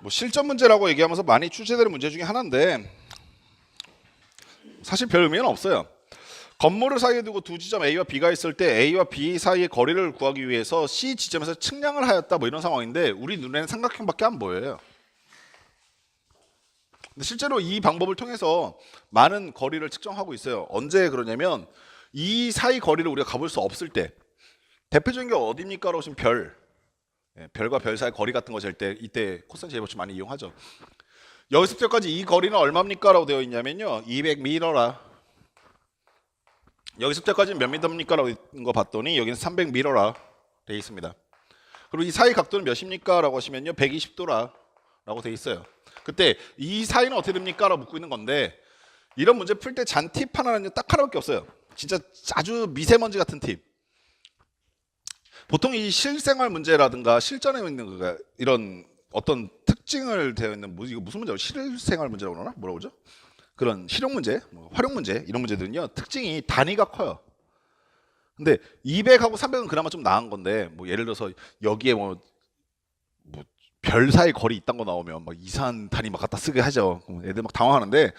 뭐 실전 문제라고 얘기하면서 많이 출제되는 문제 중에 하나인데 사실 별 의미는 없어요. 건물을 사이에 두고 두 지점 A와 B가 있을 때 A와 B 사이의 거리를 구하기 위해서 C 지점에서 측량을 하였다 뭐 이런 상황인데 우리 눈에는 삼각형밖에 안 보여요. 근데 실제로 이 방법을 통해서 많은 거리를 측정하고 있어요. 언제 그러냐면 이 사이 거리를 우리가 가볼 수 없을 때. 대표적인 게 어디입니까? 라고 하시면 별. 별과 별 사이 거리 같은 거 잴 때 이때 코사인 제곱식 많이 이용하죠. 여기서부터 여기까지 이 거리는 얼마입니까? 라고 되어 있냐면요 200m라. 여기서부터 여기까지는 몇 미터입니까? 라고 있는 거 봤더니 여기는 300m라 되어 있습니다. 그리고 이 사이 각도는 몇입니까? 라고 하시면요 120도라 라고 되어 있어요. 그때 이 사이는 어떻게 됩니까? 라고 묻고 있는 건데 이런 문제 풀 때 잔 팁 하나는 딱 하나밖에 없어요. 진짜 아주 미세먼지 같은 팁. 보통 이 실생활 문제라든가 실전에 있는 이런 어떤 특징을 되어 있는 이거 무슨 문제라고 실생활 문제라고 그러나? 뭐라고 그러죠? 그런 실용 문제, 뭐 활용 문제 이런 문제들은요 특징이 단위가 커요. 근데 200하고 300은 그나마 좀 나은 건데 뭐 예를 들어서 여기에 뭐 별 사이 거리 있다는 거 나오면 막 이상한 단위 막 갖다 쓰게 하죠. 애들 막 당황하는데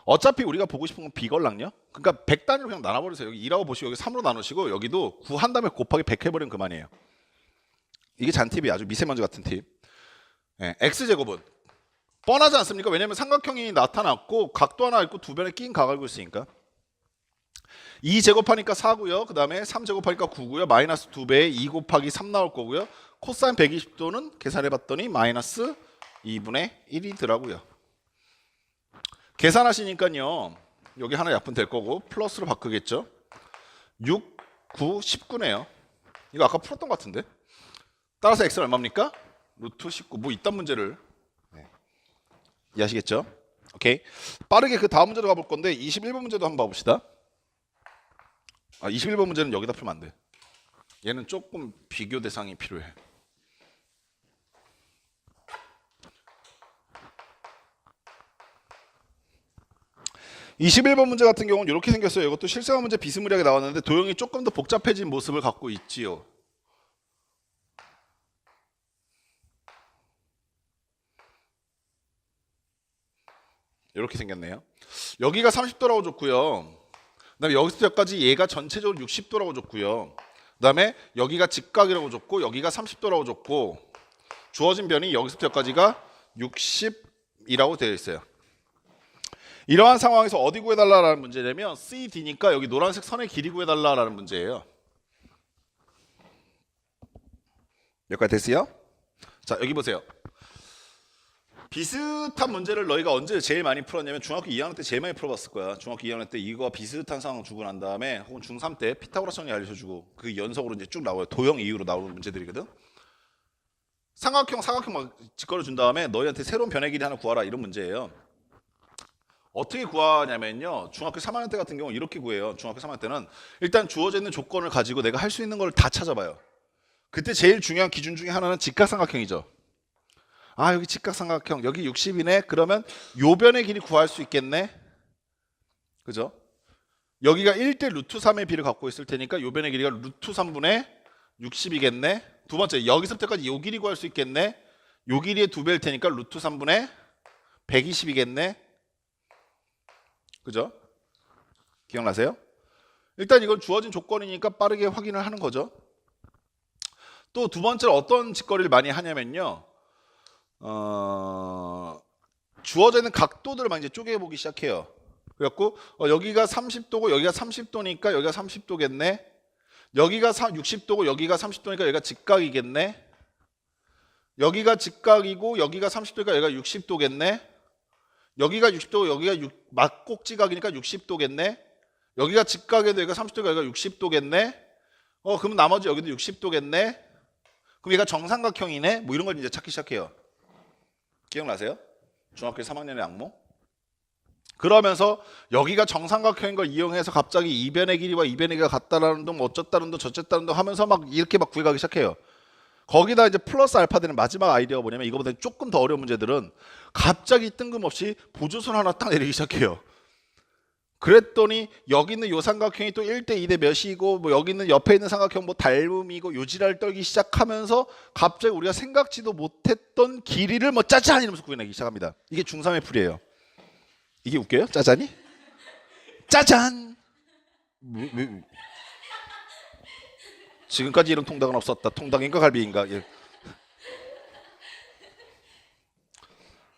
어차피 우리가 보고 싶은 건 비걸랑요. 그러니까 100단위로 그냥 나눠버리세요. 여기 2라고 보시고 여기 3으로 나누시고 여기도 9 한 다음에 곱하기 100 해버리면 그만이에요. 이게 잔팁이 아주 미세먼지 같은 팁. x제곱은 뻔하지 않습니까? 왜냐면 삼각형이 나타났고 각도 하나 있고 두 변에 낀 각을 알고 있으니까 2 제곱하니까 4고요. 그 다음에 3 제곱하니까 9고요. 마이너스 2배에 2 곱하기 3 나올 거고요. 코사인 120도는 계산해봤더니 마이너스 2분의 1이더라고요. 계산하시니까요. 여기 하나 약분 될 거고 플러스로 바꾸겠죠. 6, 9, 19네요. 이거 아까 풀었던 것 같은데. 따라서 x는 얼마입니까? 루트 19. 뭐 이딴 문제를 이해하시겠죠? 오케이. 빠르게 그 다음 문제로 가볼 건데 21번 문제도 한번 봐봅시다. 21번 문제는 여기다 풀면 안 돼. 얘는 조금 비교 대상이 필요해. (21번) 문제 같은 경우는 이렇게 생겼어요. 이것도 실생활 문제 비스무리하게 나왔는데 도형이 조금 더 복잡해진 모습을 갖고 있지요. 이렇게 생겼네요. 여기가 30도라고 줬고요. 그 다음에 여기서 여기까지 얘가 전체적으로 60도라고 줬고요. 그 다음에 여기가 직각이라고 줬고 여기가 30도라고 줬고 주어진 변이 여기서부터 여기까지가 60이라고 되어 있어요. 이러한 상황에서 어디 구해달라는 문제냐면 CD니까 여기 노란색 선의 길이 구해달라는 문제예요. 여기까지 됐어요? 자 여기 보세요. 비슷한 문제를 너희가 언제 제일 많이 풀었냐면 중학교 2학년 때 제일 많이 풀어봤을 거야. 중학교 2학년 때 이거와 비슷한 상황 주고 난 다음에 혹은 중3 때 피타고라스 정리 알려주고 그 연속으로 이제 쭉 나와요. 도형 이후로 나오는 문제들이거든. 삼각형 막 직거래 준 다음에 너희한테 새로운 변의 길이 하나 구하라 이런 문제예요. 어떻게 구하냐면요. 중학교 3학년 때 같은 경우 이렇게 구해요. 중학교 3학년 때는 일단 주어져 있는 조건을 가지고 내가 할 수 있는 걸 다 찾아봐요. 그때 제일 중요한 기준 중에 하나는 직각삼각형이죠. 여기 직각삼각형 여기 60이네. 그러면 요 변의 길이 구할 수 있겠네. 그죠? 여기가 1대 루트 3의 비를 갖고 있을 테니까 요 변의 길이가 루트 3분의 60이겠네. 두 번째 여기서부터까지 요 길이 구할 수 있겠네. 요 길이의 2배일 테니까 루트 3분의 120이겠네. 그죠? 기억나세요? 일단 이건 주어진 조건이니까 빠르게 확인을 하는 거죠. 또 두 번째로 어떤 직거리를 많이 하냐면요. 주어져 있는 각도들을 막 이제 쪼개보기 시작해요. 그래갖고 여기가 30도고 여기가 30도니까 여기가 30도겠네. 여기가 60도고 여기가 30도니까 여기가 직각이겠네. 여기가 직각이고 여기가 30도니까 여기가 60도겠네. 여기가 60도고 여기가 막꼭지각이니까 60도겠네. 여기가 직각에도 여기가 30도니까 여기가 60도겠네. 그러면 나머지 여기도 60도겠네. 그럼 얘가 정삼각형이네. 뭐 이런 걸 이제 찾기 시작해요. 기억나세요? 중학교 3학년의 악몽? 그러면서 여기가 정삼각형인 걸 이용해서 갑자기 이 변의 길이와 이 변의 길이가 같다라는 둥 어쩌다는 둥 저쩌다는 둥 하면서 막 이렇게 막 구해가기 시작해요. 거기다 이제 플러스 알파 되는 마지막 아이디어가 뭐냐면 이거보다 조금 더 어려운 문제들은 갑자기 뜬금없이 보조선 하나 딱 내리기 시작해요. 그랬더니 여기 있는 요 삼각형이 또 1대 2대 몇이고 뭐 여기 있는 옆에 있는 삼각형 뭐 닮음이고 요 지랄 떨기 시작하면서 갑자기 우리가 생각지도 못했던 길이를 뭐 짜잔 이러면서 구해내기 시작합니다. 이게 중3의 풀이에요. 이게 웃겨요? 짜잔이? 짜잔! 지금까지 이런 통닭은 없었다. 통닭인가 갈비인가? 예.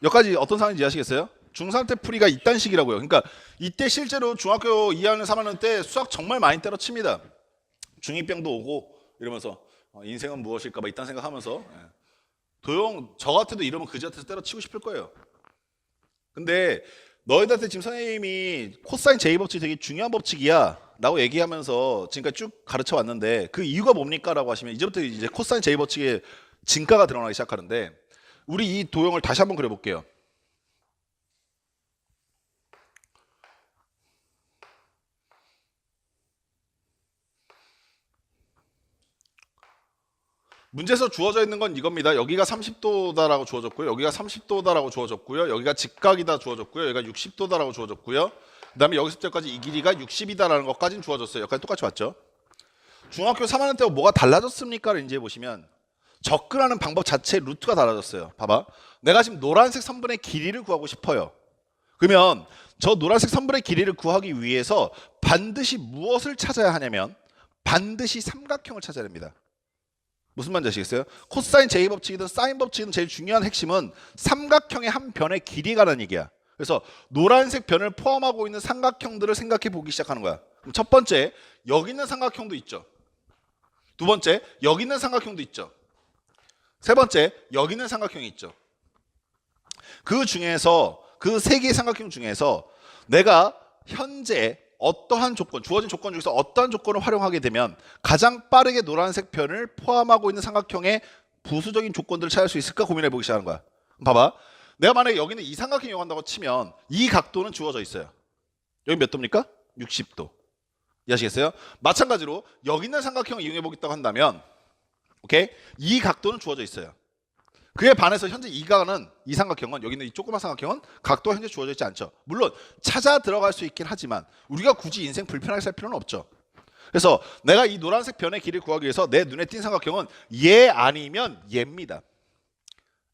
여기까지 어떤 상황인지 이해하시겠어요? 중3 때 풀이가 이딴 식이라고요. 그러니까 이때 실제로 중학교 2학년 3학년 때 수학 정말 많이 때려칩니다. 중2병도 오고 이러면서 인생은 무엇일까 봐 이딴 생각하면서 도용 저 같아도 이러면 그지 같아서 때려치고 싶을 거예요. 근데 너희들한테 지금 선생님이 코사인 제2법칙이 되게 중요한 법칙이야 라고 얘기하면서 지금까지 쭉 가르쳐 왔는데 그 이유가 뭡니까? 라고 하시면 이제부터 이제 코사인 제2법칙의 진가가 드러나기 시작하는데 우리 이 도형을 다시 한번 그려볼게요. 문제에서 주어져 있는 건 이겁니다. 여기가 30도다라고 주어졌고요. 여기가 30도다라고 주어졌고요. 여기가 직각이다 주어졌고요. 여기가 60도다라고 주어졌고요. 그 다음에 여기서부터까지 이 길이가 60이다라는 것까지는 주어졌어요. 여기까지 똑같이 왔죠. 중학교 3학년 때 뭐가 달라졌습니까를 이제 보시면 접근하는 방법 자체의 루트가 달라졌어요. 봐봐. 내가 지금 노란색 선분의 길이를 구하고 싶어요. 그러면 저 노란색 선분의 길이를 구하기 위해서 반드시 무엇을 찾아야 하냐면 반드시 삼각형을 찾아야 됩니다. 무슨 말인지 아시겠어요? 코사인 제2법칙이든 사인 법칙이든 제일 중요한 핵심은 삼각형의 한 변의 길이가라는 얘기야. 그래서 노란색 변을 포함하고 있는 삼각형들을 생각해 보기 시작하는 거야. 그럼 첫 번째, 여기 있는 삼각형도 있죠. 두 번째, 여기 있는 삼각형도 있죠. 세 번째, 여기 있는 삼각형이 있죠. 그 중에서 그 세 개의 삼각형 중에서 내가 현재 어떠한 조건, 주어진 조건 중에서 어떠한 조건을 활용하게 되면 가장 빠르게 노란색 변을 포함하고 있는 삼각형의 부수적인 조건들을 찾을 수 있을까 고민해 보기 시작하는 거야. 봐봐. 내가 만약에 여기는 이 삼각형이 이용한다고 치면 이 각도는 주어져 있어요. 여기 몇 도입니까? 60도. 이해하시겠어요? 마찬가지로 여기 있는 삼각형을 이용해 보겠다고 한다면 오케이? 이 각도는 주어져 있어요. 그에 반해서 현재 이 삼각형은 여기 있는 이 조그만 삼각형은 각도가 현재 주어져 있지 않죠. 물론 찾아 들어갈 수 있긴 하지만 우리가 굳이 인생 불편하게 살 필요는 없죠. 그래서 내가 이 노란색 변의 길이를 구하기 위해서 내 눈에 띈 삼각형은 얘 아니면 얘입니다.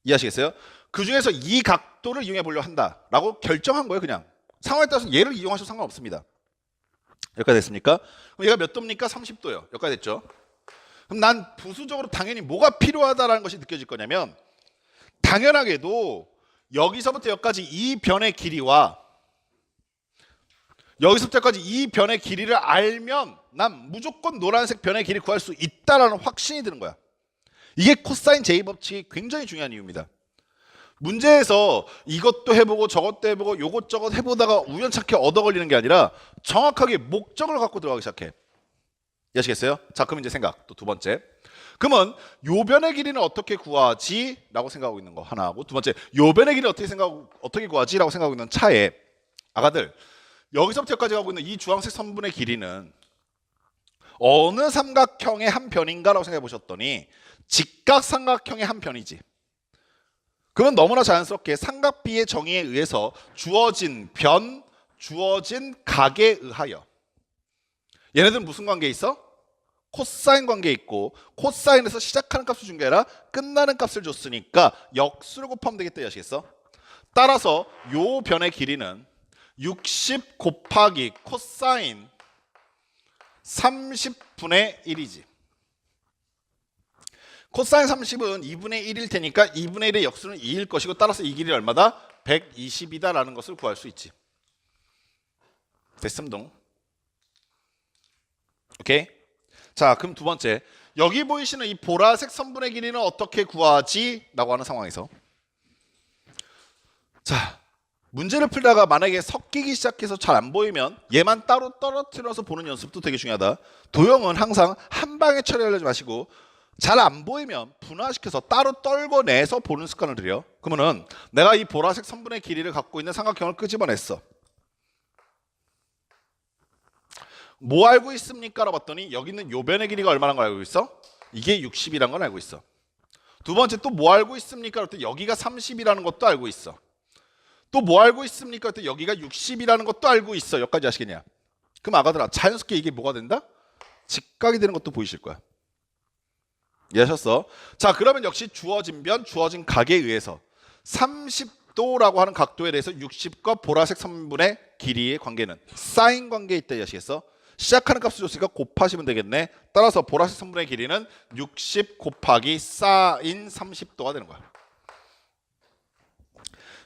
이해하시겠어요? 그 중에서 이 각도를 이용해 보려고 한다라고 결정한 거예요. 그냥 상황에 따라서 얘를 이용하셔도 상관없습니다. 여기까지 됐습니까? 그럼 얘가 몇 도입니까? 30도요. 여기까지 됐죠. 그럼 난 부수적으로 당연히 뭐가 필요하다라는 것이 느껴질 거냐면 당연하게도 여기서부터 여기까지 이 변의 길이와 여기서부터까지 이 변의 길이를 알면 난 무조건 노란색 변의 길이 구할 수 있다라는 확신이 드는 거야. 이게 코사인 제2법칙이 굉장히 중요한 이유입니다. 문제에서 이것도 해보고 저것도 해보고 요것저것 해보다가 우연찮게 얻어 걸리는 게 아니라 정확하게 목적을 갖고 들어가기 시작해. 이해하시겠어요? 자, 그럼 이제 생각 또 두 번째. 그러면 요 변의 길이는 어떻게 구하지? 라고 생각하고 있는 거 하나하고 두 번째, 요 변의 길이는 어떻게 구하지? 라고 생각하고 있는 차에 아가들, 여기서부터 여기까지 가고 있는 이 주황색 선분의 길이는 어느 삼각형의 한 변인가라고 생각해 보셨더니 직각삼각형의 한 변이지. 그러면 너무나 자연스럽게 삼각비의 정의에 의해서 주어진 변, 주어진 각에 의하여 얘네들은 무슨 관계에 있어? 코사인 관계에 있고 코사인에서 시작하는 값을 준 게 아니라 끝나는 값을 줬으니까 역수를 곱하면 되겠다 아시겠어? 따라서 요 변의 길이는 60 곱하기 코사인 30분의 1이지. 코사인 30은 2분의 1일 테니까 2분의 1의 역수는 2일 것이고 따라서 이 길이 얼마다? 120이다 라는 것을 구할 수 있지. 됐음동. 오케이? 자, 그럼 두 번째, 여기 보이시는 이 보라색 선분의 길이는 어떻게 구하지? 라고 하는 상황에서 자, 문제를 풀다가 만약에 섞이기 시작해서 잘 안 보이면 얘만 따로 떨어뜨려서 보는 연습도 되게 중요하다. 도형은 항상 한 방에 처리하지 마시고 잘 안 보이면 분화시켜서 따로 떨궈내서 보는 습관을 들여. 그러면은 내가 이 보라색 선분의 길이를 갖고 있는 삼각형을 끄집어냈어. 뭐 알고 있습니까? 라고 봤더니 여기 있는 요 변의 길이가 얼마나 걸 알고 있어? 이게 60이라는 걸 알고 있어. 두 번째 또 뭐 알고 있습니까? 그랬더니 여기가 30이라는 것도 알고 있어. 또 뭐 알고 있습니까? 또 여기가 60이라는 것도 알고 있어. 여기까지 아시겠냐? 그럼 아가들아, 자연스럽게 이게 뭐가 된다? 직각이 되는 것도 보이실 거야. 이해하셨어? 자, 그러면 역시 주어진 변, 주어진 각에 의해서 30도라고 하는 각도에 대해서 60과 보라색 선분의 길이의 관계는 사인 관계에 있다. 이해하시겠어? 시작하는 값을 줬으니까 곱하시면 되겠네. 따라서 보라색 선분의 길이는 60 곱하기 사인 30도가 되는 거야.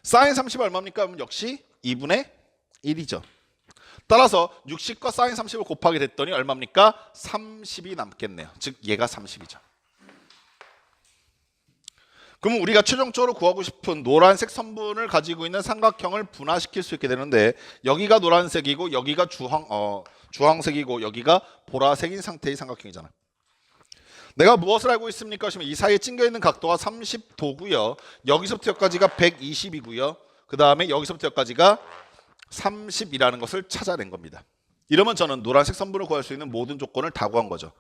사인 30이 얼마입니까? 그럼 역시 2분의 1이죠. 따라서 60과 사인 30을 곱하게 됐더니 얼마입니까? 30이 남겠네요. 즉 얘가 30이죠. 그러면 우리가 최종적으로 구하고 싶은 노란색 선분을 가지고 있는 삼각형을 분화시킬 수 있게 되는데, 여기가 노란색이고 여기가 주황색이고 여기가 보라색인 상태의 삼각형이잖아. 내가 무엇을 알고 있습니까? 이 사이에 찡겨 있는 각도가 30도고요. 여기서부터 여기까지가 120이고요. 그 다음에 여기서부터 여기까지가 30이라는 것을 찾아낸 겁니다. 이러면 저는 노란색 선분을 구할 수 있는 모든 조건을 다 구한 거죠.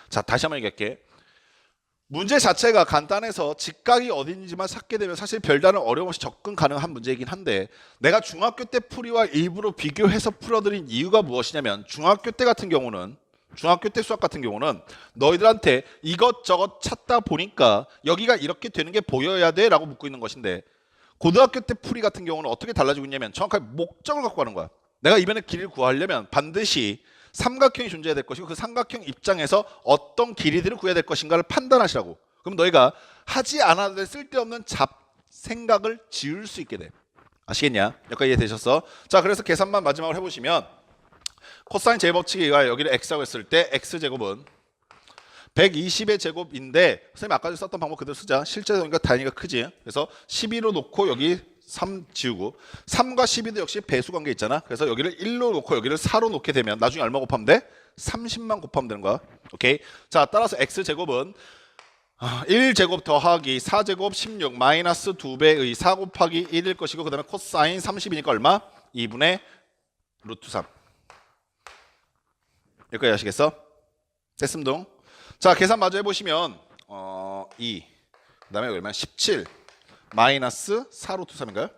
자, 다시 한번 얘기할게. 문제 자체가 간단해서 직각이 어딘지만 찾게 되면 사실 별다른 어려움 없이 접근 가능한 문제이긴 한데, 내가 중학교 때 풀이와 일부러 비교해서 풀어드린 이유가 무엇이냐면, 중학교 때 같은 경우는, 중학교 때 수학 같은 경우는 너희들한테 이것저것 찾다 보니까 여기가 이렇게 되는 게 보여야 돼 라고 묻고 있는 것인데, 고등학교 때 풀이 같은 경우는 어떻게 달라지고 있냐면 정확하게 목적을 갖고 가는 거야. 내가 이 변의 길이를 구하려면 반드시 삼각형이 존재해야 될 것이고, 그 삼각형 입장에서 어떤 길이들을 구해야 될 것인가를 판단하시라고. 그럼 너희가 하지 않아도 될 쓸데없는 생각을 지울 수 있게 돼. 아시겠냐? 여기까지 이해되셨어? 자, 그래서 계산만 마지막으로 해보시면, 코사인 제법칙에 의하여 여기를 x라고 했을 때 x제곱은 120의 제곱인데, 선생님 아까 썼던 방법 그대로 쓰자. 실제로니까 단위가 크지. 그래서 12로 놓고 여기 3 지우고, 3과 12도 역시 배수 관계 있잖아. 그래서 여기를 1로 놓고 여기를 4로 놓게 되면 나중에 얼마 곱하면 돼? 30만 곱하면 되는 거야. 오케이. 자, 따라서 x제곱은 1제곱 더하기 4제곱 16 마이너스 2배의 4 곱하기 1일 것이고, 그 다음에 코사인 30이니까 얼마? 2분의 루트 3. 여기까지 아시겠어? 됐음동. 자, 계산 마저 해보시면 2, 그 다음에 얼마야? 17 마이너스 4 루트 3인가요?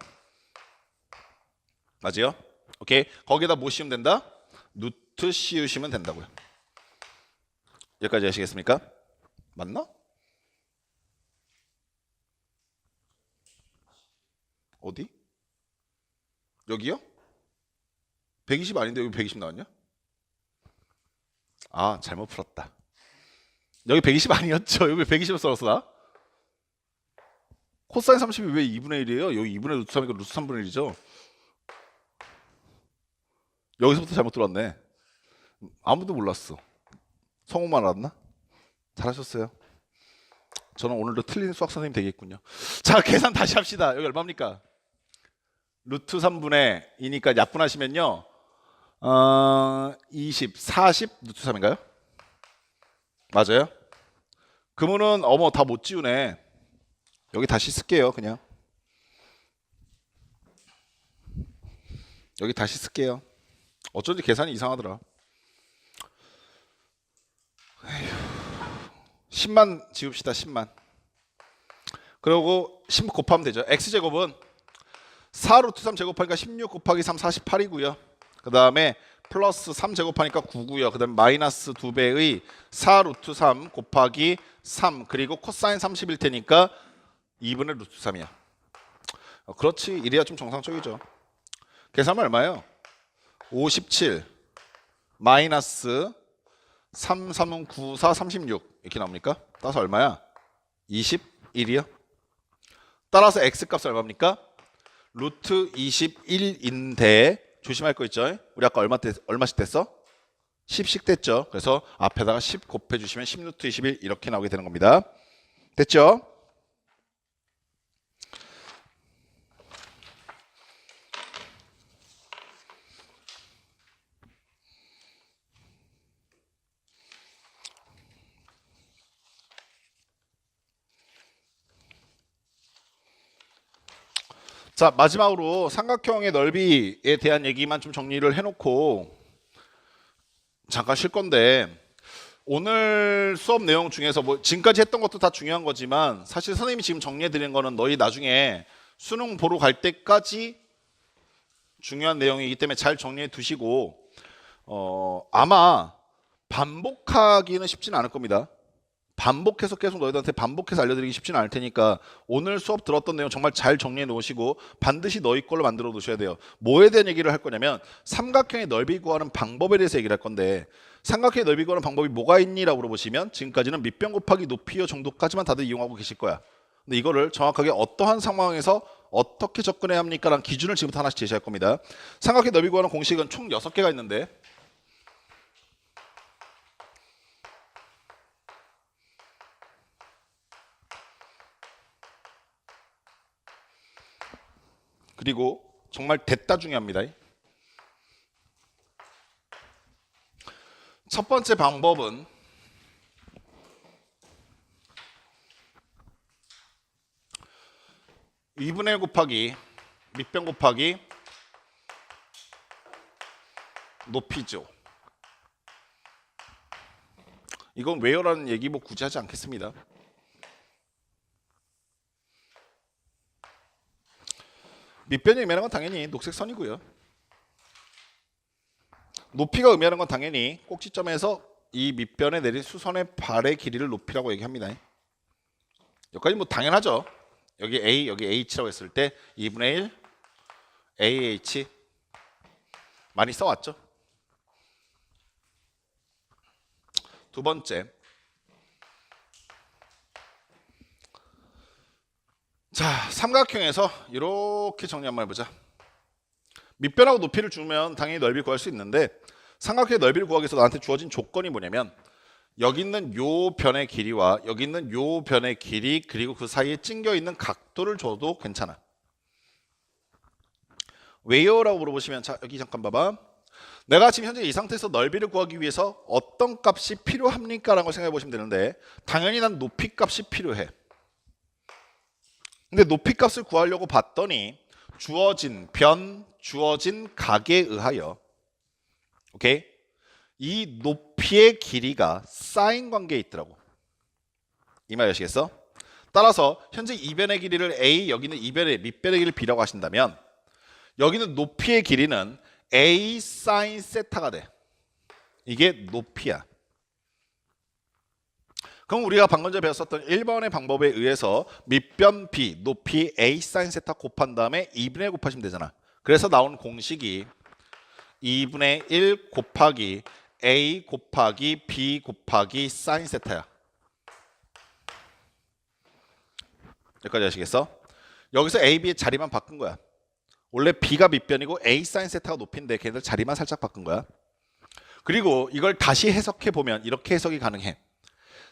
맞지요? 오케이. 거기에다 뭐 씌우면 된다? 루트 씌우시면 된다고요. 여기까지 아시겠습니까? 맞나? 어디? 여기요? 120 아닌데 여기 120 나왔냐? 아, 잘못 풀었다. 여기 120 아니었죠? 여기 120을 써서 나? 코사인 30이 왜 2분의 1이에요? 여기 2분의 루트 3이니까 루트 3분의 1이죠? 여기서부터 잘못 들었네. 아무도 몰랐어. 성우만 알았나? 잘하셨어요. 저는 오늘도 틀린 수학 선생님 되겠군요. 자, 계산 다시 합시다. 여기 얼마입니까? 루트 3분의 2니까 약분하시면요, 20, 40 루트 3인가요? 맞아요? 그러면은 어머 다 못 지우네. 여기 다시 쓸게요. 그냥 여기 다시 쓸게요. 어쩐지 계산이 이상하더라. 10만 지웁시다. 10만. 그리고 10 곱하면 되죠. x제곱은 4 루트 3 제곱하니까 16 곱하기 3 48이고요. 그 다음에 플러스 3 제곱하니까 9고요. 그 다음에 마이너스 2배의 4 루트 3 곱하기 3, 그리고 코사인 30일 테니까 2분의 루트 3이야. 그렇지. 이래야 좀 정상적이죠. 계산하면 얼마예요? 57 마이너스 3, 3은 9, 4, 36 이렇게 나옵니까? 따라서 얼마야? 21이요. 따라서 x값은 얼마입니까? 루트 21인데 조심할 거 있죠? 우리 아까 얼마씩 됐어? 10씩 됐죠? 그래서 앞에다가 10 곱해주시면 10 루트 21 이렇게 나오게 되는 겁니다. 됐죠? 자, 마지막으로 삼각형의 넓이에 대한 얘기만 좀 정리를 해놓고 잠깐 쉴 건데, 오늘 수업 내용 중에서 뭐 지금까지 했던 것도 다 중요한 거지만 사실 선생님이 지금 정리해 드리는 거는 너희 나중에 수능 보러 갈 때까지 중요한 내용이기 때문에 잘 정리해 두시고 아마 반복하기는 쉽지는 않을 겁니다. 반복해서 계속 너희들한테 반복해서 알려드리기 쉽지는 않을 테니까 오늘 수업 들었던 내용 정말 잘 정리해 놓으시고 반드시 너희 걸로 만들어 두셔야 돼요. 뭐에 대한 얘기를 할 거냐면 삼각형의 넓이 구하는 방법에 대해서 얘기를 할 건데 삼각형의 넓이 구하는 방법이 뭐가 있니? 라고 물어보시면 지금까지는 밑변 곱하기 높이요 정도까지만 다들 이용하고 계실 거야. 근데 이거를 정확하게 어떠한 상황에서 어떻게 접근해야 합니까? 라는 기준을 지금부터 하나씩 제시할 겁니다. 삼각형 넓이 구하는 공식은 총 6개가 있는데 그리고 정말 됐다 중요합니다. 첫 번째 방법은 (2분의 1) 곱하기 밑변 곱하기 높이죠. 이건 왜요라는 얘기 뭐 굳이 하지 않겠습니다. 밑변이 의미하는 건 당연히 녹색 선이고요. 높이가 의미하는 건 당연히 꼭지점에서 이 밑변에 내린 수선의 발의 길이를 높이라고 얘기합니다. 여기까지 뭐 당연하죠. 여기 A, 여기 H라고 했을 때 2분의 1 AH 많이 써왔죠. 두 번째, 자 삼각형에서 이렇게 정리 한번 해보자. 밑변하고 높이를 주면 당연히 넓이를 구할 수 있는데 삼각형의 넓이를 구하기 위해서 나한테 주어진 조건이 뭐냐면 여기 있는 요 변의 길이와 여기 있는 요 변의 길이 그리고 그 사이에 찡겨 있는 각도를 줘도 괜찮아. 왜요? 라고 물어보시면 자 여기 잠깐 봐봐. 내가 지금 현재 이 상태에서 넓이를 구하기 위해서 어떤 값이 필요합니까? 라는 걸 생각해 보시면 되는데 당연히 난 높이 값이 필요해. 근데 높이 값을 구하려고 봤더니 주어진 변, 주어진 각에 의하여 오케이? 이 높이의 길이가 사인 관계에 있더라고. 이 말 아시겠어? 따라서 현재 이 변의 길이를 A, 여기는 이 변의 밑변의 길이를 B라고 하신다면 여기는 높이의 길이는 A 사인 세타가 돼. 이게 높이야. 그럼 우리가 방금 전에 배웠었던 1번의 방법에 의해서 밑변 B, 높이 A 사인 세타 곱한 다음에 2분의 1 곱하시면 되잖아. 그래서 나온 공식이 2분의 1 곱하기 A 곱하기 B 곱하기 사인 세타야. 여기까지 아시겠어? 여기서 A, B의 자리만 바꾼 거야. 원래 B가 밑변이고 A 사인 세타가 높이인데 걔네들 자리만 살짝 바꾼 거야. 그리고 이걸 다시 해석해 보면 이렇게 해석이 가능해.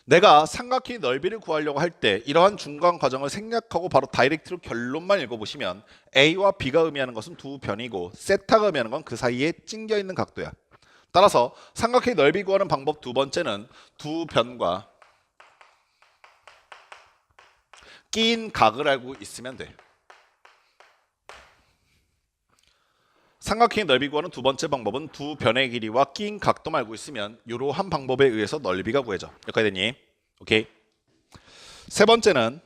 내가 삼각형의 넓이를 구하려고 할 때 이러한 중간 과정을 생략하고 바로 다이렉트로 결론만 읽어보시면 A와 B가 의미하는 것은 두 변이고 세타가 의미하는 건 그 사이에 찡겨 있는 각도야. 따라서 삼각형의 넓이 구하는 방법 두 번째는 두 변과 끼인 각을 알고 있으면 돼. 삼각형의 넓이 구하는 두 번째 방법은 두 변의 길이와 끼인 각도만 알고 있으면 이러한 방법에 의해서 넓이가 구해져. 여기까지 됐니? 오케이. 세 번째는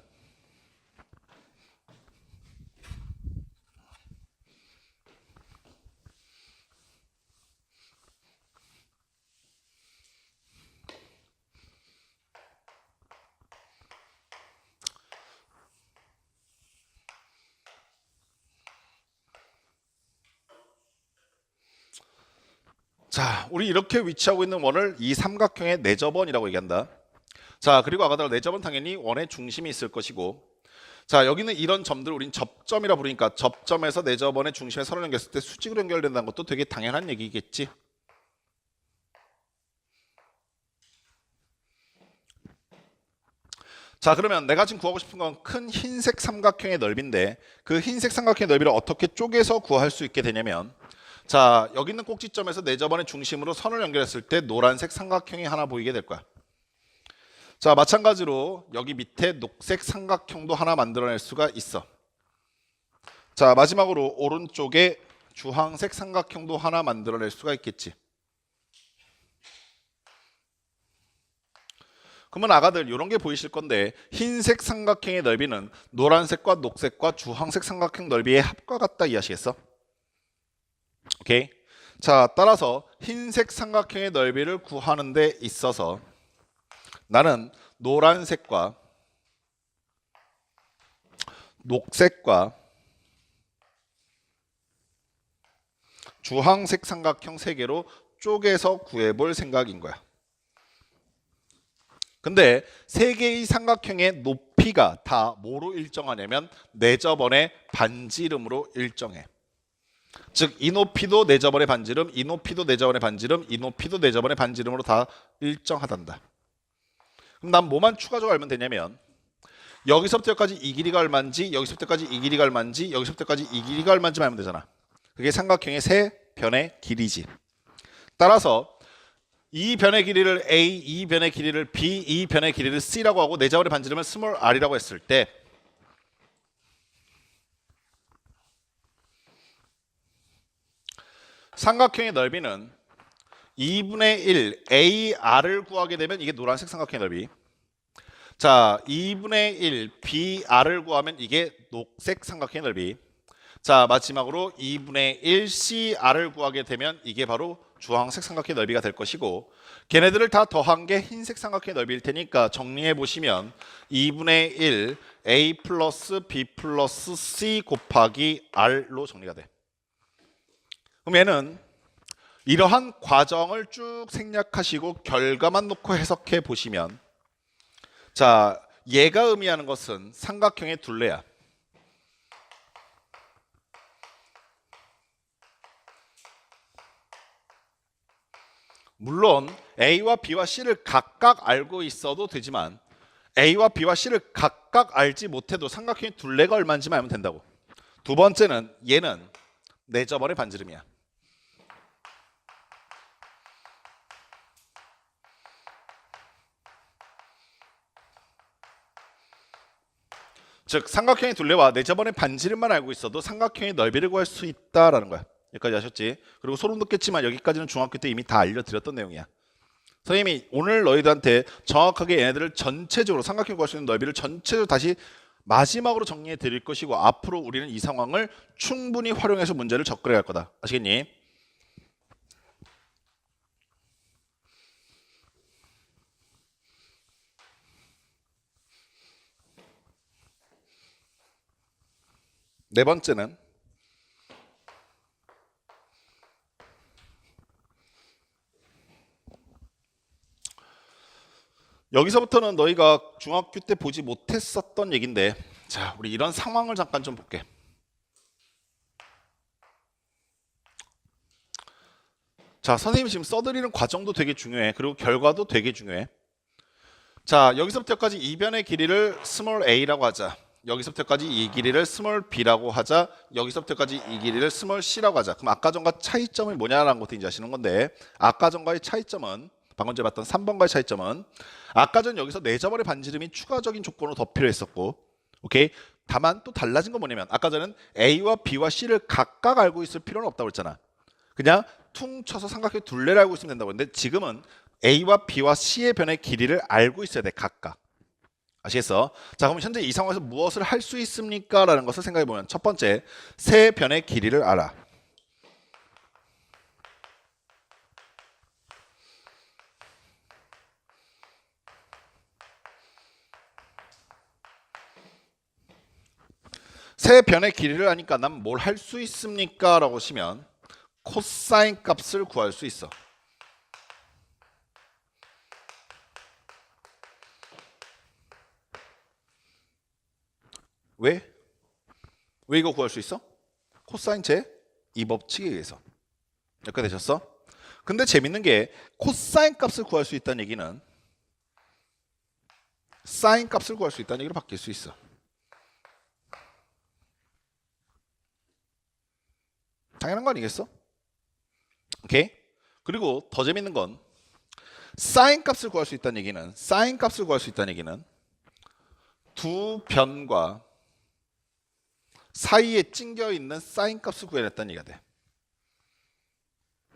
자, 우리 이렇게 위치하고 있는 원을 이 삼각형의 내접원이라고 얘기한다. 자, 그리고 아까 내접원 당연히 원의 중심이 있을 것이고 자, 여기는 이런 점들을 우린 접점이라 부르니까 접점에서 내접원의 중심에 선을 연결했을 때 수직으로 연결된다는 것도 되게 당연한 얘기겠지. 자, 그러면 내가 지금 구하고 싶은 건 큰 흰색 삼각형의 넓이인데 그 흰색 삼각형의 넓이를 어떻게 쪼개서 구할 수 있게 되냐면 자, 여기 있는 꼭지점에서 내접원의 중심으로 선을 연결했을 때 노란색 삼각형이 하나 보이게 될 거야. 자, 마찬가지로 여기 밑에 녹색 삼각형도 하나 만들어낼 수가 있어. 자, 마지막으로 오른쪽에 주황색 삼각형도 하나 만들어낼 수가 있겠지. 그러면 아가들 이런 게 보이실 건데 흰색 삼각형의 넓이는 노란색과 녹색과 주황색 삼각형 넓이의 합과 같다 이해하시겠어? 오케이. 자, 따라서 흰색 삼각형의 넓이를 구하는 데 있어서 나는 노란색과 녹색과 주황색 삼각형 3개로 쪼개서 구해볼 생각인 거야. 근데 3개의 삼각형의 높이가 다 뭐로 일정하냐면 내저번의 반지름으로 일정해. 즉 이 높이도 내저번의 반지름, 이 높이도 내저번의 반지름, 이 높이도 내저번의 반지름으로 다 일정하단다. 그럼 난 뭐만 추가적으로 알면 되냐면 여기서부터 여기까지 이 길이가 얼마인지, 여기서부터 여기까지 이 길이가 얼마인지, 여기서부터 여기까지 이 길이가 얼마인지 알면 되잖아. 그게 삼각형의 3변의 길이지. 따라서 이 변의 길이를 A, 이 변의 길이를 B, 이 변의 길이를 C라고 하고 내저번의 반지름을 스몰 r이라고 했을 때 삼각형의 넓이는 2분의 1 AR을 구하게 되면 이게 노란색 삼각형의 넓이. 자, 2분의 1 BR을 구하면 이게 녹색 삼각형의 넓이. 자, 마지막으로 2분의 1 CR을 구하게 되면 이게 바로 주황색 삼각형의 넓이가 될 것이고 걔네들을 다 더한 게 흰색 삼각형의 넓이일 테니까 정리해 보시면 2분의 1 A 플러스 B 플러스 C 곱하기 R로 정리가 돼. 그럼 얘는 이러한 과정을 쭉 생략하시고 결과만 놓고 해석해 보시면 자, 얘가 의미하는 것은 삼각형의 둘레야. 물론 A와 B와 C를 각각 알고 있어도 되지만 A와 B와 C를 각각 알지 못해도 삼각형의 둘레가 얼마인지만 알면 된다고. 두 번째는 얘는 내저번의 반지름이야. 즉 삼각형의 둘레와 내저번의 반지름만 알고 있어도 삼각형의 넓이를 구할 수 있다라는 거야. 여기까지 아셨지? 그리고 소름 돋겠지만 여기까지는 중학교 때 이미 다 알려드렸던 내용이야. 선생님이 오늘 너희들한테 정확하게 얘네들을 전체적으로 삼각형 구할 수 있는 넓이를 전체적으로 다시 마지막으로 정리해 드릴 것이고 앞으로 우리는 이 상황을 충분히 활용해서 문제를 접근해 갈 거다. 아시겠니? 네 번째는 여기서부터는 너희가 중학교 때 보지 못했었던 얘긴데 자, 우리 이런 상황을 잠깐 좀 볼게. 자, 선생님이 지금 써드리는 과정도 되게 중요해. 그리고 결과도 되게 중요해. 자, 여기서부터 여기까지 이 변의 길이를 스몰 a라고 하자. 여기서부터 여기까지 이 길이를 스몰 b라고 하자. 여기서부터 여기까지 이 길이를 스몰 c라고 하자. 그럼 아까 전과 차이점이 뭐냐라는 것도 이제 아시는 건데 아까 전과의 차이점은 방금 전에 봤던 3번과의 차이점은 아까 전 여기서 내저번의 반지름이 추가적인 조건으로 더 필요했었고 오케이? 다만 또 달라진 건 뭐냐면 아까 전에는 A와 B와 C를 각각 알고 있을 필요는 없다고 했잖아. 그냥 퉁 쳐서 삼각형 둘레를 알고 있으면 된다고 했는데 지금은 A와 B와 C의 변의 길이를 알고 있어야 돼 각각. 아시겠어? 자, 그럼 현재 이 상황에서 무엇을 할 수 있습니까? 라는 것을 생각해 보면 첫 번째, 세 변의 길이를 알아. 세 변의 길이를 아니까 난 뭘 할 수 있습니까? 라고 하시면 코사인 값을 구할 수 있어. 왜? 왜 이거 구할 수 있어? 코사인 제 이 법칙에 의해서. 여기까지 되셨어? 근데 재밌는 게 코사인 값을 구할 수 있다는 얘기는 사인 값을 구할 수 있다는 얘기로 바뀔 수 있어. 당연한 거 아니겠어? 오케이? 그리고 더 재밌는 건 사인 값을 구할 수 있다는 얘기는 두 변과 사이에 찡겨 있는 사인 값을 구해냈다는 얘기가 돼.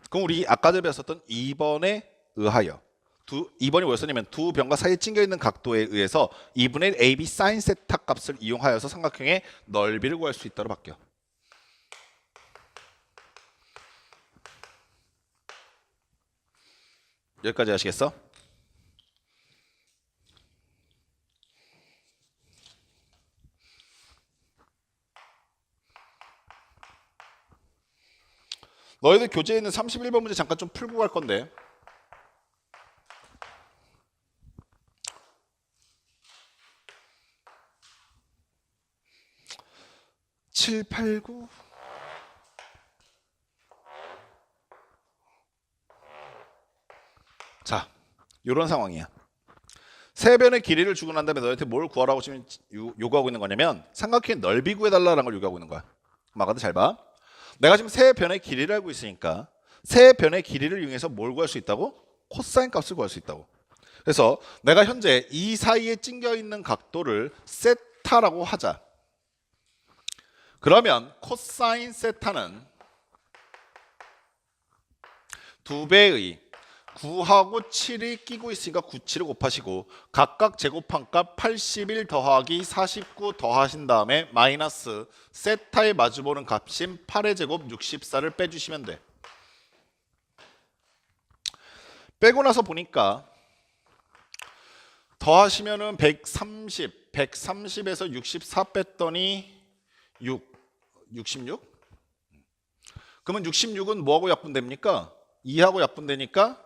그럼 우리 아까 전에 배웠었던 2번에 의하여 2번이 뭐였었냐면 두 변과 사이에 찡겨 있는 각도에 의해서 2분의 1 AB 사인 세타 값을 이용하여서 삼각형의 넓이를 구할 수 있다로 바뀌어. 여기까지 아시겠어? 너희들 교재에 있는 31번 문제 잠깐 좀 풀고 갈 건데 7, 8, 9 자, 요런 상황이야. 세 변의 길이를 주고 난 다음에 너희한테 뭘 구하라고 지금 요구하고 있는 거냐면 삼각형의 넓이 구해달라는 걸 요구하고 있는 거야. 아가들 잘 봐. 내가 지금 세 변의 길이를 알고 있으니까 세 변의 길이를 이용해서 뭘 구할 수 있다고? 코사인 값을 구할 수 있다고. 그래서 내가 현재 이 사이에 찡겨 있는 각도를 세타라고 하자. 그러면 코사인 세타는 2배의 9하고 7이 끼고 있으니까 9, 7을 곱하시고 각각 제곱한 값 81 더하기 49 더하신 다음에 마이너스 세타의 마주보는 값인 8의 제곱 64를 빼주시면 돼. 빼고 나서 보니까 더하시면은 130, 130에서 64 뺐더니 66? 그러면 66은 뭐하고 약분됩니까? 2하고 약분되니까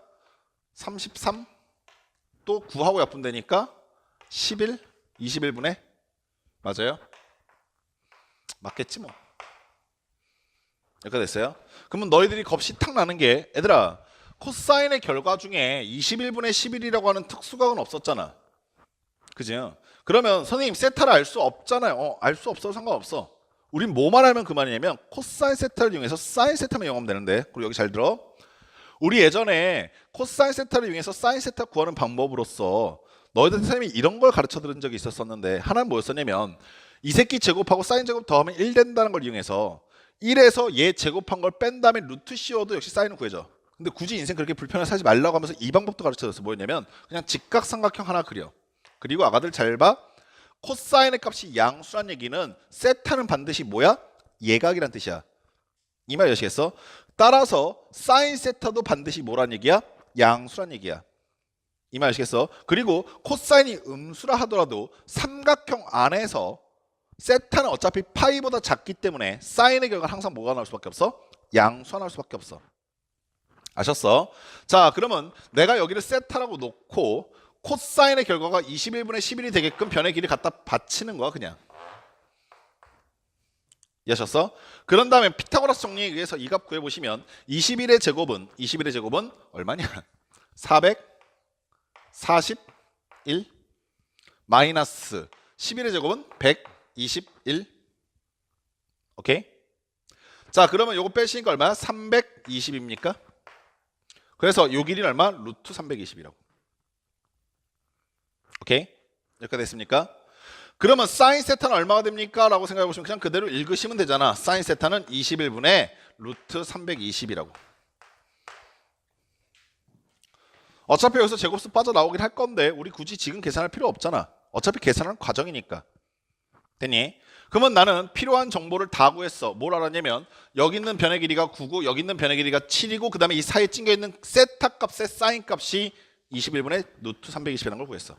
33, 또 9하고 약분되니까 11, 21분의 맞아요? 맞겠지 뭐. 여기까지 됐어요? 그러면 너희들이 겁이 탁 나는 게 얘들아 코사인의 결과 중에 21분의 11이라고 하는 특수각은 없었잖아. 그죠? 그러면 선생님 세타를 알 수 없잖아요. 알 수 없어도 상관없어. 우린 뭐만 알면 그만이냐면 코사인 세타를 이용해서 사인 세타만 이용하면 되는데. 그리고 여기 잘 들어. 우리 예전에 코사인 세타를 이용해서 사인 세타 구하는 방법으로서 너희들 선생님이 이런 걸 가르쳐 드린 적이 있었었는데 하나는 뭐였었냐면 이 새끼 제곱하고 사인 제곱 더하면 1 된다는 걸 이용해서 1에서 얘 제곱한 걸 뺀 다음에 루트 씌워도 역시 사인은 구해져. 근데 굳이 인생 그렇게 불편하게 살지 말라고 하면서 이 방법도 가르쳐 줬어. 뭐였냐면 그냥 직각삼각형 하나 그려. 그리고 아가들 잘 봐. 코사인의 값이 양수란 얘기는 세타는 반드시 뭐야? 예각이란 뜻이야. 이 말 아시겠어? 따라서 사인 세타도 반드시 뭐란 얘기야? 양수란 얘기야. 이 말 아시겠어? 그리고 코사인이 음수라 하더라도 삼각형 안에서 세타는 어차피 파이보다 작기 때문에 사인의 결과는 항상 뭐가 나올 수밖에 없어? 양수가 나올 수밖에 없어. 아셨어? 자, 그러면 내가 여기를 세타라고 놓고 코사인의 결과가 21분의 11이 되게끔 변의 길이 갖다 받치는 거야 그냥. 이해하셨어? 그런 다음에 피타고라스 정리에 의해서 이 값 구해보시면 21의 제곱은 얼마냐? 441 마이너스 11의 제곱은 121. 오케이? 자, 그러면 요거 빼시니까 얼마야? 320입니까? 그래서 요 길이는 얼마? 루트 320이라고. 오케이? 여기까지 됐습니까? 그러면 사인 세타는 얼마가 됩니까? 라고 생각해 보시면 그냥 그대로 읽으시면 되잖아. 사인 세타는 21분의 루트 320이라고. 어차피 여기서 제곱수 빠져나오긴 할 건데 우리 굳이 지금 계산할 필요 없잖아. 어차피 계산하는 과정이니까. 됐니? 그러면 나는 필요한 정보를 다 구했어. 뭘 알았냐면 여기 있는 변의 길이가 9고 여기 있는 변의 길이가 7이고 그 다음에 이 사이에 찡겨 있는 세타 값의 사인 값이 21분의 루트 320이라는 걸 구했어.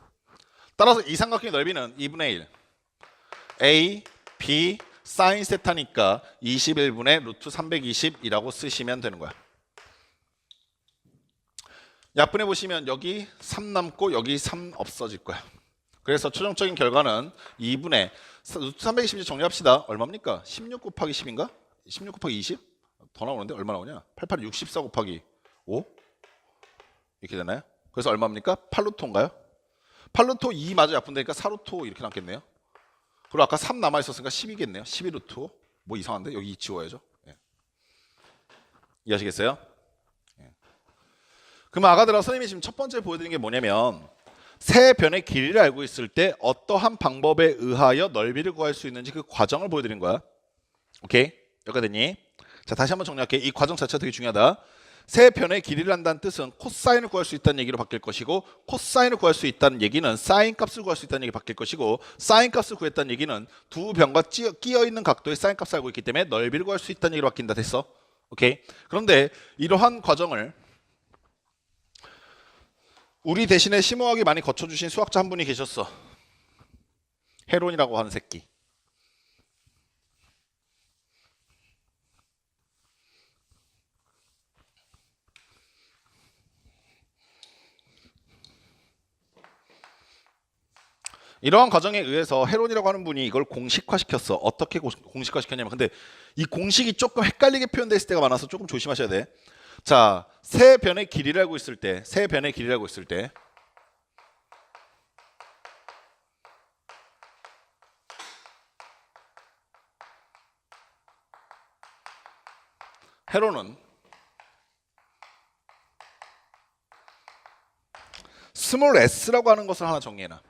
따라서 이 삼각형의 넓이는 2분의 1 A, B, 사인 세타니까 21분의 루트 320이라고 쓰시면 되는 거야. 약분해 보시면 여기 3 남고 여기 3 없어질 거야. 그래서 최종적인 결과는 2분의 루트 320 정리합시다. 얼마입니까? 16 곱하기 10인가? 16 곱하기 20? 더 나오는데 얼마 나오냐? 88, 64 곱하기 5? 이렇게 되나요? 그래서 얼마입니까? 8루토인가요? 8루토 2 마저 약분되니까 4루토 이렇게 남겠네요. 그리고 아까 3 남아있었으니까 10이겠네요. 12루토. 뭐 이상한데? 여기 2 지워야죠. 예. 이해하시겠어요? 예. 그럼 아가들아 선생님이 지금 첫 번째 보여드린 게 뭐냐면 세 변의 길이를 알고 있을 때 어떠한 방법에 의하여 넓이를 구할 수 있는지 그 과정을 보여드린 거야. 오케이? 여기까지 됐니? 자, 다시 한번 정리할게. 이 과정 자체가 되게 중요하다. 세 변의 길이를 한다는 뜻은 코사인을 구할 수 있다는 얘기로 바뀔 것이고, 코사인을 구할 수 있다는 얘기는 사인 값을 구할 수 있다는 얘기로 바뀔 것이고, 사인 값을 구했다는 얘기는 두 변과 끼어 있는 각도의 사인 값을 알고 있기 때문에 넓이를 구할 수 있다는 얘기로 바뀐다. 됐어? 오케이. 그런데 이러한 과정을 우리 대신에 심오하게 많이 거쳐주신 수학자 한 분이 계셨어. 헤론이라고 하는 새끼. 이러한 과정에 의해서 헤론이라고 하는 분이 이걸 공식화시켰어. 어떻게 공식화시켰냐면, 근데 이 공식이 조금 헷갈리게 표현되어 있을 때가 많아서 조금 조심하셔야 돼. 자, 세 변의 길이를 알고 있을 때, 세 변의 길이를 알고 있을 때 헤론은 스몰 s라고 하는 것을 하나 정리해놔.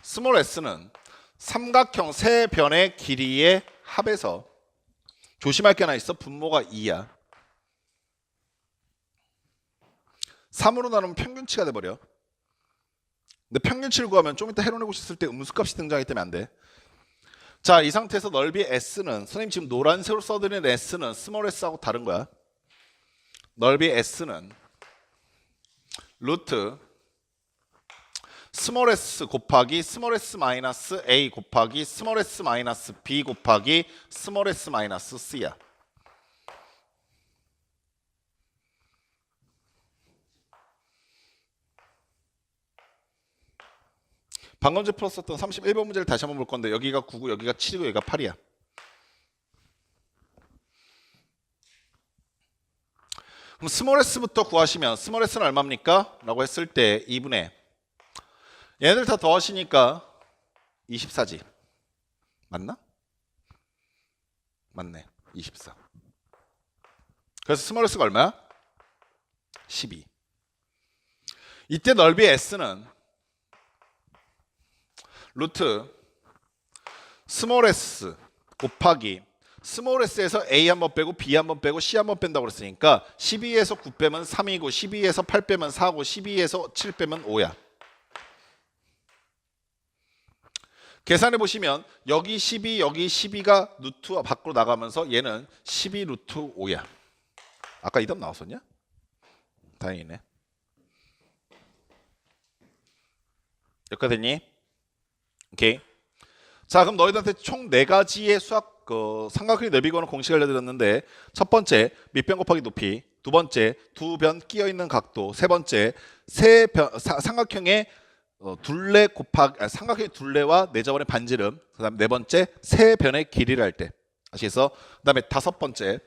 스몰 s는 삼각형 세 변의 길이의 합에서 조심할 게 하나 있어. 분모가 2야. 3으로 나누면 평균치가 돼버려. 근데 평균치를 구하면 좀 이따 헤론의 공식 쓸 때 음수값이 등장하기 때문에 안 돼. 자, 이 상태에서 넓이 s는, 선생님 지금 노란색으로 써드리는 s는 스몰 s하고 다른 거야. 넓이 s는 루트 스몰 s 곱하기 스몰 s 마이너스 a 곱하기 스몰 s 마이너스 b 곱하기 스몰 s 마이너스 c야. 방금 전에 풀었었던 31번 문제를 다시 한번 볼 건데, 여기가 9고 여기가 7이고 여기가 8이야. 그럼 스몰 s부터 구하시면 스몰 s는 얼마입니까? 라고 했을 때 2분의 얘네들 다 더하시니까 24지. 맞나? 맞네. 24. 그래서 스몰 s가 얼마야? 12. 이때 넓이 s는 루트 스몰 s 곱하기 스몰 s에서 a 한번 빼고 b 한번 빼고 c 한번 뺀다고 그랬으니까 12에서 9 빼면 3이고 12에서 8 빼면 4고 12에서 7 빼면 5야. 계산해 보시면 여기 12 여기 12가 루트 밖으로 나가면서 얘는 12 루트 5야. 아까 이 답 나왔었냐? 다행이네. 여기까지 됐니? 오케이. 자, 그럼 너희들한테 총 4가지의 수학 삼각형의 넓이 구하는 공식을 알려드렸는데, 첫 번째 밑변 곱하기 높이, 두 번째 두 변 끼어 있는 각도, 세 번째 삼각형의 둘레 곱하기 삼각형의 둘레와 네 점원의 반지름, 그다음 네 번째 세 변의 길이를 할 때. 아시겠어? 그다음에 다섯 번째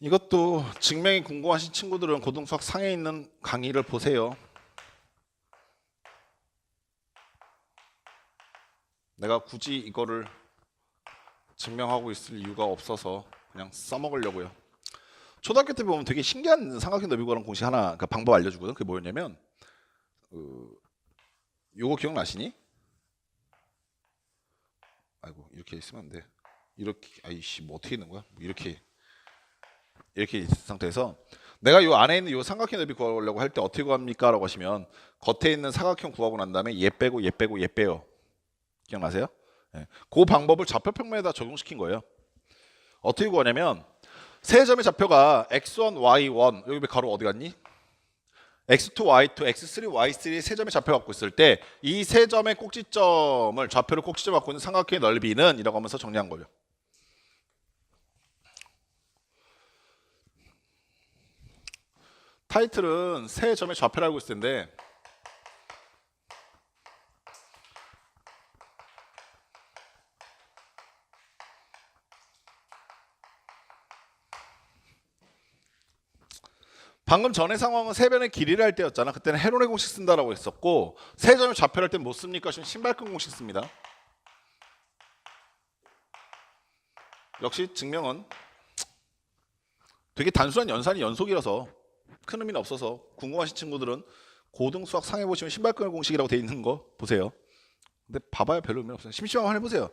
이것도 증명이 궁금하신 친구들은 고등수학 상에 있는 강의를 보세요. 내가 굳이 이거를 증명하고 있을 이유가 없어서 그냥 써먹으려고요. 초등학교 때 보면 되게 신기한 삼각형 넓이 구하는 공식 하나, 그러니까 방법 알려주거든. 그게 뭐였냐면 요거 기억나시니? 아이고, 이렇게 있으면 안 돼. 이렇게, 아이씨, 뭐 어떻게 있는 거야? 뭐 이렇게 있는 상태에서 내가 요 안에 있는 요 삼각형 넓이 구하려고 할 때 어떻게 구합니까? 라고 하시면 겉에 있는 사각형 구하고 난 다음에 얘 빼고 얘 빼고 얘 빼요. 기억나세요? 네. 그 방법을 좌표평면에다 적용시킨 거예요. 어떻게 구하냐면 세 점의 좌표가 x1, y1, 여기 가로 어디 갔니? x2, y2, x3, y3 세 점의 좌표 갖고 있을 때 이 세 점의 꼭지점을 좌표를 꼭지점 갖고 있는 삼각형의 넓이는 이라고 하면서 정리한 거예요. 타이틀은 세 점의 좌표를 알고 있을 텐데 방금 전의 상황은 세 변의 길이를 할 때였잖아. 그때는 헤론의 공식 쓴다라고 했었고, 세 점의 좌표를 할 때 못 씁니까? 지금 신발끈 공식 씁니다. 역시 증명은 되게 단순한 연산이 연속이라서 큰 의미는 없어서 궁금하신 친구들은 고등 수학 상해 보시면 신발끈 공식이라고 돼 있는 거 보세요. 근데 봐봐야 별로 의미 없어요. 심심하면 해보세요.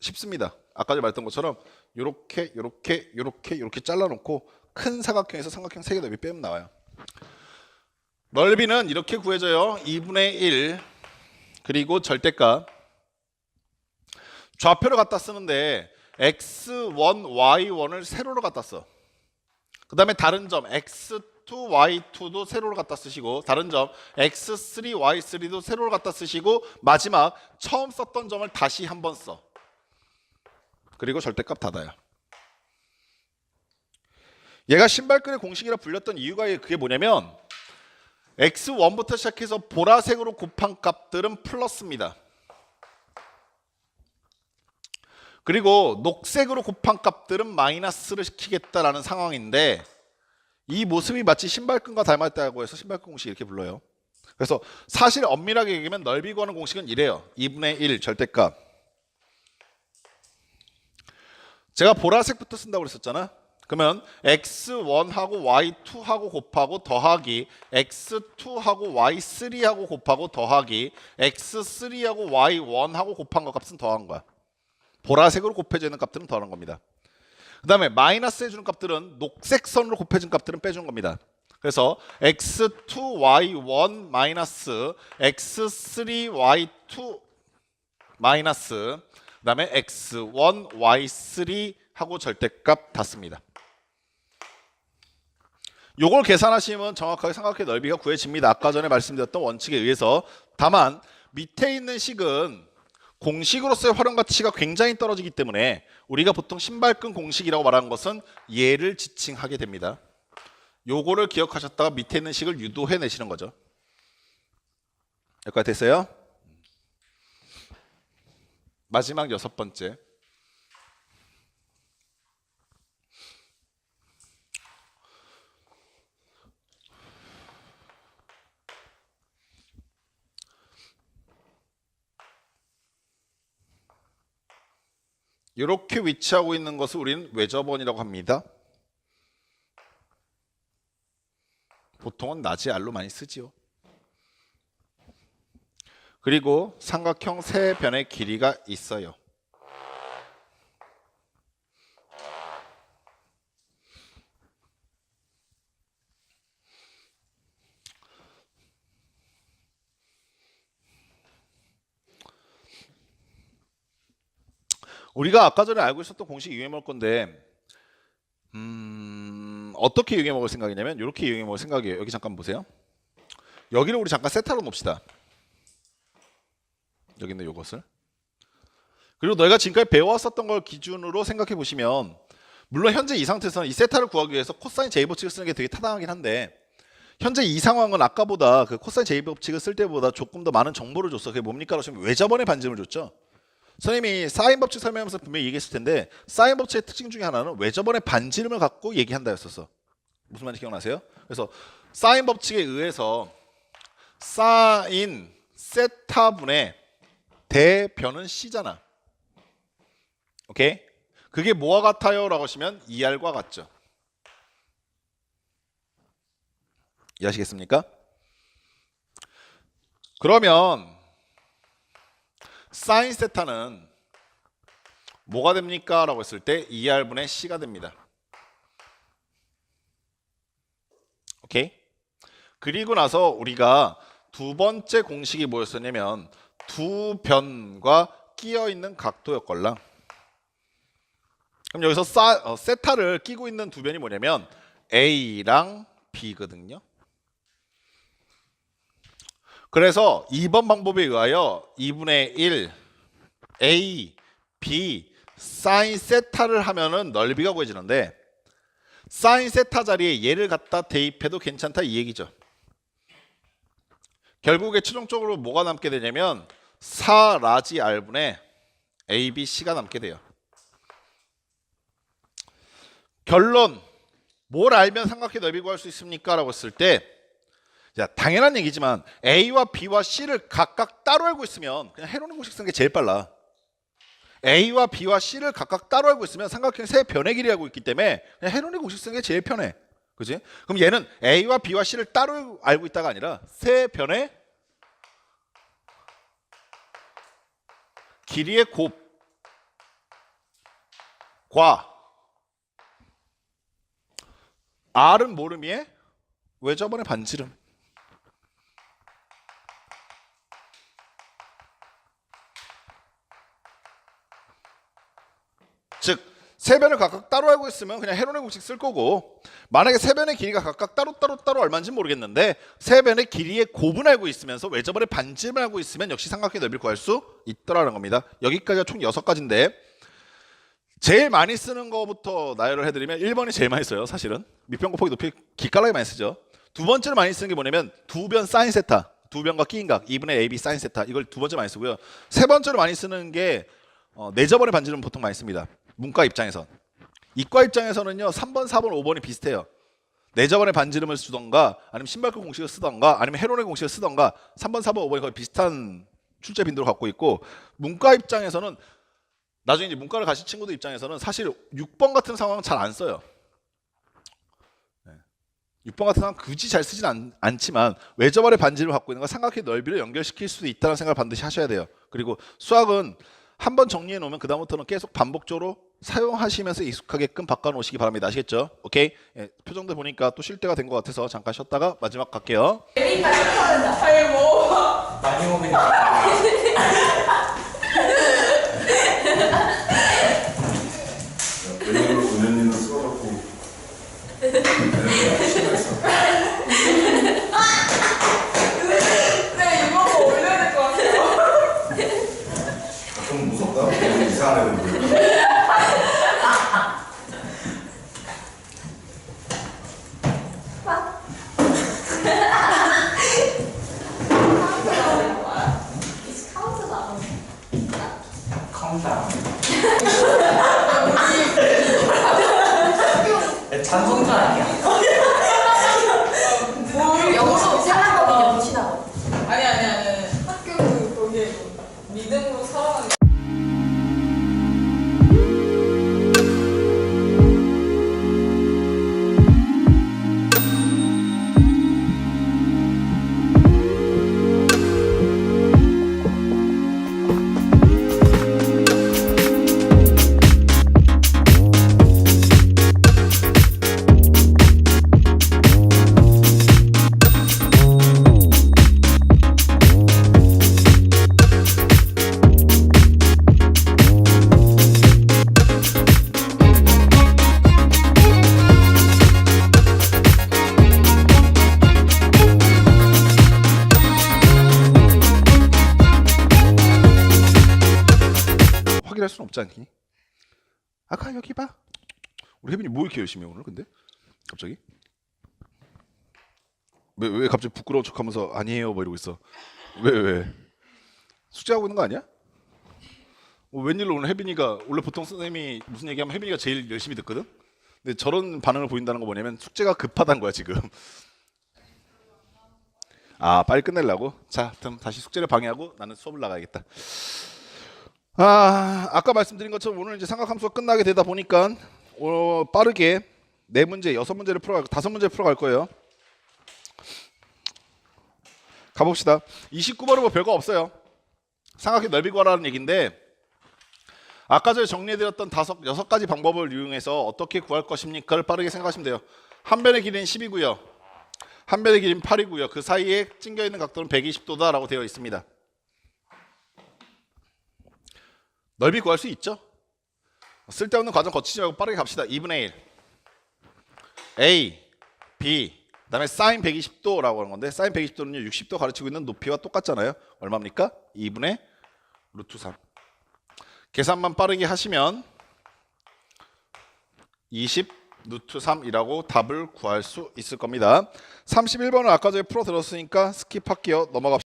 쉽습니다. 아까 전에 말했던 것처럼 요렇게 잘라놓고 큰 사각형에서 삼각형 3개 넓이 빼면 나와요. 넓이는 이렇게 구해져요. 2분의 1 그리고 절대값. 좌표를 갖다 쓰는데 x1, y1을 세로로 갖다 써. 그 다음에 다른 점 x2, y2도 세로로 갖다 쓰시고 다른 점 x3, y3도 세로로 갖다 쓰시고 마지막 처음 썼던 점을 다시 한번 써. 그리고 절대값 닫아요. 얘가 신발끈의 공식이라 불렸던 이유가 그게 뭐냐면 x1부터 시작해서 보라색으로 곱한 값들은 플러스입니다. 그리고 녹색으로 곱한 값들은 마이너스를 시키겠다라는 상황인데 이 모습이 마치 신발끈과 닮았다고 해서 신발끈 공식 이렇게 불러요. 그래서 사실 엄밀하게 얘기하면 넓이 구하는 공식은 이래요. 2분의 1 절대값. 제가 보라색부터 쓴다고 그랬었잖아. 그러면 x1하고 y2하고 곱하고 더하기 x2하고 y3하고 곱하고 더하기 x3하고 y1하고 곱한 거 값은 더한 거야. 보라색으로 곱해져 있는 값들은 더하는 겁니다. 그 다음에 마이너스 해주는 값들은 녹색 선으로 곱해진 값들은 빼주는 겁니다. 그래서 x2y1 마이너스 x3y2 마이너스 그 다음에 x1y3 하고 절대값 닫습니다. 요걸 계산하시면 정확하게 삼각형의 넓이가 구해집니다. 아까 전에 말씀드렸던 원칙에 의해서. 다만 밑에 있는 식은 공식으로서의 활용 가치가 굉장히 떨어지기 때문에 우리가 보통 신발끈 공식이라고 말하는 것은 얘를 지칭하게 됩니다. 요거를 기억하셨다가 밑에 있는 식을 유도해 내시는 거죠. 여기까지 됐어요? 마지막 6번째. 이렇게 위치하고 있는 것을 우리는 외접원이라고 합니다. 보통은 낮이 알로 많이 쓰지요. 그리고 삼각형 세 변의 길이가 있어요. 우리가 아까 전에 알고 있었던 공식 이용해 먹을 건데 어떻게 이용해 먹을 생각이냐면 이렇게 이용해 먹을 생각이에요. 여기 잠깐 보세요. 여기를 우리 잠깐 세타로 놓읍시다. 여기 있는 이것을. 그리고 너희가 지금까지 배워왔었던 걸 기준으로 생각해 보시면 물론 현재 이 상태에서는 이 세타를 구하기 위해서 코사인 제곱법칙을 쓰는 게 되게 타당하긴 한데 현재 이 상황은 아까보다 그 코사인 제곱법칙을 쓸 때보다 조금 더 많은 정보를 줬어. 그게 뭡니까? 그러시면 외접원의 반증을 줬죠. 선생님이 사인 법칙 설명하면서 분명히 얘기했을 텐데 사인 법칙의 특징 중에 하나는 외접원의 반지름을 갖고 얘기한다 였었어. 무슨 말인지 기억나세요? 그래서 사인 법칙에 의해서 사인 세타분의 대변은 C잖아. 오케이? 그게 뭐와 같아요? 라고 하시면 2R과 같죠. 이해하시겠습니까? 그러면 사인 세타는 뭐가 됩니까? 라고 했을 때 2R분의 C가 됩니다. 오케이? 그리고 나서 우리가 두 번째 공식이 뭐였었냐면 두 변과 끼어 있는 각도였걸랑. 그럼 여기서 세타를 끼고 있는 두 변이 뭐냐면 A랑 B거든요. 그래서 2번 방법에 의하여 2분의 1 A, B 사인 세타를 하면은 넓이가 구해지는데 사인 세타 자리에 얘를 갖다 대입해도 괜찮다 이 얘기죠. 결국에 최종적으로 뭐가 남게 되냐면 4 라지 R분의 A, B, C가 남게 돼요. 결론 뭘 알면 삼각형 넓이 구할 수 있습니까? 라고 했을 때 자, 당연한 얘기지만 A와 B와 C를 각각 따로 알고 있으면 그냥 해놓는 공식 쓰는 게 제일 빨라. A와 B와 C를 각각 따로 알고 있으면 삼각형 세 변의 길이 알고 있기 때문에 그냥 헤론의 공식 쓰는 게 제일 편해. 그지? 그럼 얘는 A와 B와 C를 따로 알고 있다가 아니라 세 변의 길이의 곱과 R은 모름이에 외접원의 반지름. 즉 세 변을 각각 따로 알고 있으면 그냥 헤론의 공식 쓸 거고, 만약에 세 변의 길이가 각각 따로 얼마인지 모르겠는데 세 변의 길이의 곱을 알고 있으면서 외접원의 반지름을 알고 있으면 역시 삼각형의 넓이를 구할 수 있더라는 겁니다. 여기까지가 총 6가지인데 제일 많이 쓰는 거부터 나열을 해드리면 1번이 제일 많이 써요. 사실은 밑변 곱하기 높이 기깔나게 많이 쓰죠. 두 번째로 많이 쓰는 게 뭐냐면 두 변 사인 세타, 두 변과 끼인각 2분의 AB 사인 세타, 이걸 두 번째 많이 쓰고요. 세 번째로 많이 쓰는 게 내접원의 반지름 보통 많이 씁니다. 문과 입장에선. 이과 입장에서는요 3번, 4번, 5번이 비슷해요. 내접원의 반지름을 쓰던가 아니면 신발끈 공식을 쓰던가 아니면 헤론의 공식을 쓰던가 3번, 4번, 5번이 거의 비슷한 출제 빈도를 갖고 있고, 문과 입장에서는 나중에 이제 문과를 가신 친구들 입장에서는 사실 6번 같은 상황은 잘 안 써요. 6번 같은 상황 굳이 잘 쓰진 않지만 외접원의 반지름을 갖고 있는 건 삼각형의 넓이를 연결시킬 수도 있다는 생각을 반드시 하셔야 돼요. 그리고 수학은 한번 정리해 놓으면 그 다음부터는 계속 반복적으로 사용하시면서 익숙하게끔 바꿔놓으시기 바랍니다. 아시겠죠? 오케이? 예, 표정들 보니까 또 쉴 때가 된 것 같아서 잠깐 쉬었다가 마지막 갈게요. 많이 오니까 웬일로 은현님도 쓰러졌고 네, 이번 거 올려야 될 것 같아요. 좀 무섭다. 이상한 애들. 카운트다운. 찬송가 아니야? 영수 살아가고 영치다고. 아니. 학교 거기에 믿음으로 살아가는. 확인할 수는 없지 않니? 아까 여기 봐. 우리 혜빈이 뭐 이렇게 열심히 해 오늘 근데? 갑자기? 왜 갑자기 부끄러운 척하면서 아니에요 뭐 이러고 있어? 왜? 숙제하고 있는 거 아니야? 웬일로 오늘 혜빈이가, 원래 보통 선생님이 무슨 얘기하면 혜빈이가 제일 열심히 듣거든? 근데 저런 반응을 보인다는 거 뭐냐면 숙제가 급하다는 거야 지금. 아 빨리 끝내려고? 자 그럼 다시 숙제를 방해하고 나는 수업을 나가야겠다. 아까 말씀드린 것처럼 오늘 이제 삼각함수가 끝나게 되다 보니까 빠르게 4문제, 6문제를 풀어갈, 5문제를 풀어갈 거예요. 가봅시다. 29번은 뭐 별거 없어요. 삼각형 넓이 구하라는 얘기인데 아까 전에 정리해드렸던 6가지 방법을 이용해서 어떻게 구할 것입니까를 빠르게 생각하시면 돼요. 한 변의 길이는 10이고요. 한 변의 길이는 8이고요. 그 사이에 찡겨있는 각도는 120도다 라고 되어 있습니다. 넓이 구할 수 있죠? 쓸데없는 과정 거치지 말고 빠르게 갑시다. 2분의 1 A, B, 그 다음에 사인 120도라고 하는 건데 사인 120도는요 60도 가르치고 있는 높이와 똑같잖아요. 얼마입니까? 2분의 루트 3. 계산만 빠르게 하시면 20 루트 3이라고 답을 구할 수 있을 겁니다. 31번을 아까 전에 풀어 들었으니까 스킵할게요. 넘어갑시다.